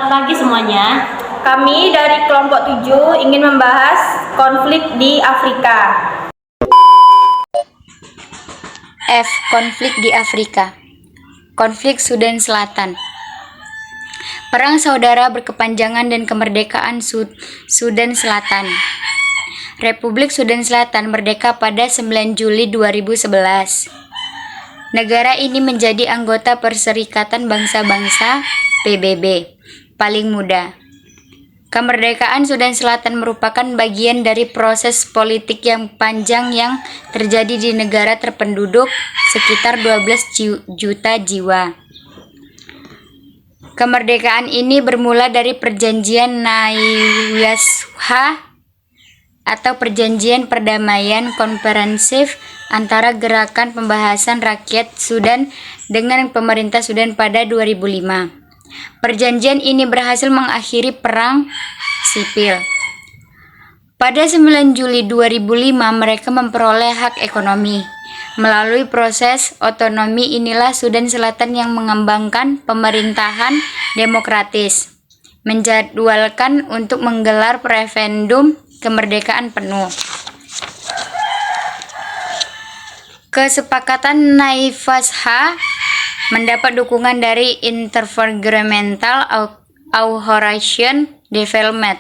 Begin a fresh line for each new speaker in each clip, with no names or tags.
Selamat pagi semuanya.
Kami dari kelompok 7 ingin membahas konflik di Afrika.
F. Konflik di Afrika. Konflik Sudan Selatan. Perang saudara berkepanjangan dan kemerdekaan Sudan Selatan. Republik Sudan Selatan merdeka pada 9 Juli 2011. Negara ini menjadi anggota Perserikatan Bangsa-Bangsa (PBB) paling muda. Kemerdekaan Sudan Selatan merupakan bagian dari proses politik yang panjang yang terjadi di negara terpenduduk sekitar 12 juta jiwa. Kemerdekaan ini bermula dari Perjanjian Nayasha atau Perjanjian Perdamaian Komprehensif antara Gerakan Pembebasan Rakyat Sudan dengan pemerintah Sudan pada 2005. Perjanjian ini berhasil mengakhiri perang sipil. Pada 9 Juli 2005 mereka memperoleh hak ekonomi. Melalui proses otonomi inilah Sudan Selatan yang mengembangkan pemerintahan demokratis, menjadwalkan untuk menggelar referendum kemerdekaan penuh. Kesepakatan Nayasha mendapat dukungan dari Intergovernmental Coalition Development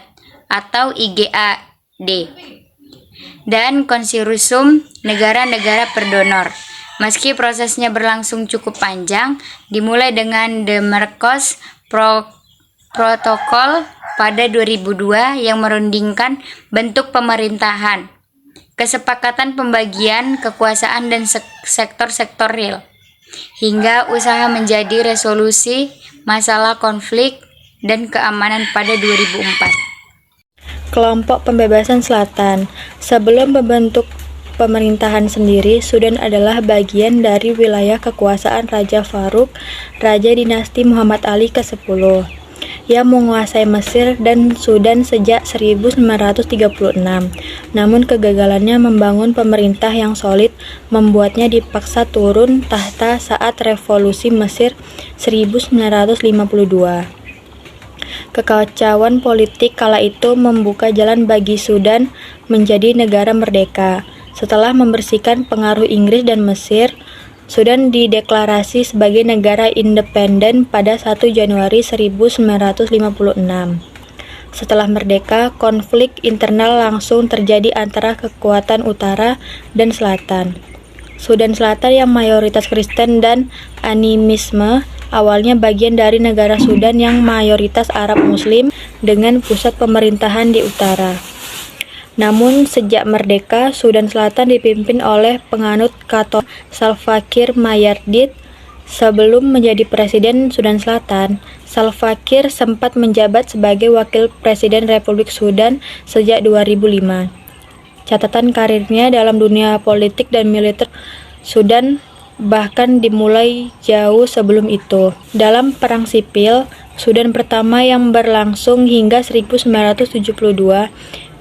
atau IGAD dan konsorsium negara-negara pendonor. Meski prosesnya berlangsung cukup panjang, dimulai dengan The Marrakesh Protocol pada 2002 yang merundingkan bentuk pemerintahan, kesepakatan pembagian kekuasaan dan sektor-sektor real, hingga usaha menjadi resolusi masalah konflik dan keamanan pada 2004.
Kelompok Pembebasan Selatan. Sebelum membentuk pemerintahan sendiri, Sudan adalah bagian dari wilayah kekuasaan Raja Farouk, Raja dinasti Muhammad Ali ke-10, yang menguasai Mesir dan Sudan sejak 1936. Namun kegagalannya membangun pemerintah yang solid membuatnya dipaksa turun tahta saat revolusi Mesir 1952. Kekacauan politik kala itu membuka jalan bagi Sudan menjadi negara merdeka. Setelah membersihkan pengaruh Inggris dan Mesir, Sudan dideklarasi sebagai negara independen pada 1 Januari 1956. Setelah merdeka, konflik internal langsung terjadi antara kekuatan utara dan selatan. Sudan Selatan yang mayoritas Kristen dan animisme awalnya bagian dari negara Sudan yang mayoritas Arab Muslim dengan pusat pemerintahan di utara. Namun sejak merdeka, Sudan Selatan dipimpin oleh penganut Katolik Salva Kiir Mayardit. Sebelum menjadi presiden Sudan Selatan, Salva Kiir sempat menjabat sebagai wakil presiden Republik Sudan sejak 2005. Catatan karirnya dalam dunia politik dan militer Sudan bahkan dimulai jauh sebelum itu. Dalam perang sipil Sudan pertama yang berlangsung hingga 1972,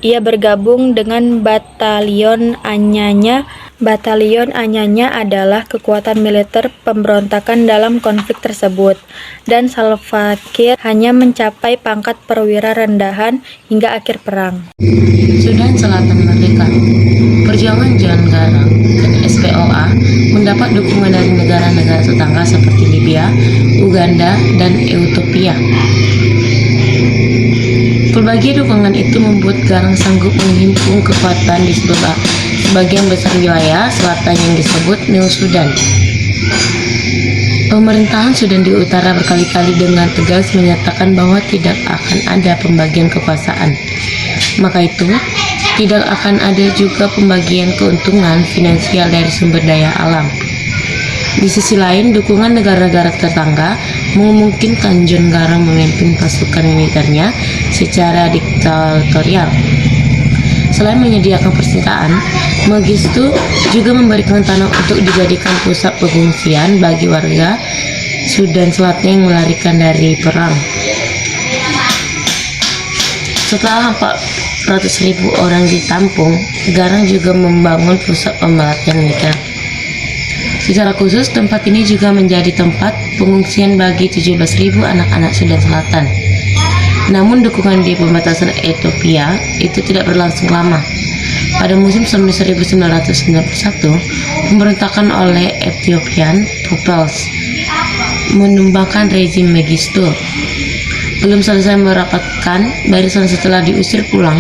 ia bergabung dengan Batalion Anyanya. Batalion Anyanya adalah kekuatan militer pemberontakan dalam konflik tersebut, dan Salva Kiir hanya mencapai pangkat perwira rendahan hingga akhir perang.
Sudan Selatan merdeka. Perjuangan Jalan Garang (SPOA) mendapat dukungan dari negara-negara tetangga seperti Libya, Uganda, dan Ethiopia. Berbagai dukungan itu membuat Garang sanggup menghimpun kekuatan di sebagian besar wilayah selatan yang disebut New Sudan. Pemerintahan Sudan di utara berkali-kali dengan tegas menyatakan bahwa tidak akan ada pembagian kekuasaan. Maka itu, tidak akan ada juga pembagian keuntungan finansial dari sumber daya alam. Di sisi lain, dukungan negara-negara tetangga memungkinkan John Garang memimpin pasukan militernya secara diktatorial. Selain menyediakan persenjataan, Mengistu juga memberikan tanah untuk dijadikan pusat pengungsian bagi warga Sudan Selatan yang melarikan dari perang. Setelah 400.000 orang ditampung, Garang juga membangun pusat pelatihan militer. Secara khusus, tempat ini juga menjadi tempat pengungsian bagi 17.000 anak-anak Sudan Selatan Namun dukungan di pembatasan Ethiopia itu tidak berlangsung lama. Pada musim 1991, pemberontakan oleh Ethiopian Peoples menumbangkan rezim Mengistu. Belum selesai merapatkan barisan setelah diusir pulang,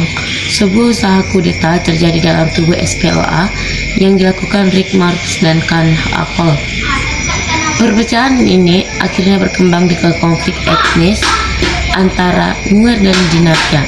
sebuah usaha kudeta terjadi dalam tubuh SPLA yang dilakukan Riek Machar dan Khan Akol. Perpecahan ini akhirnya berkembang ke konflik etnis antara Nuer dan Dinarja.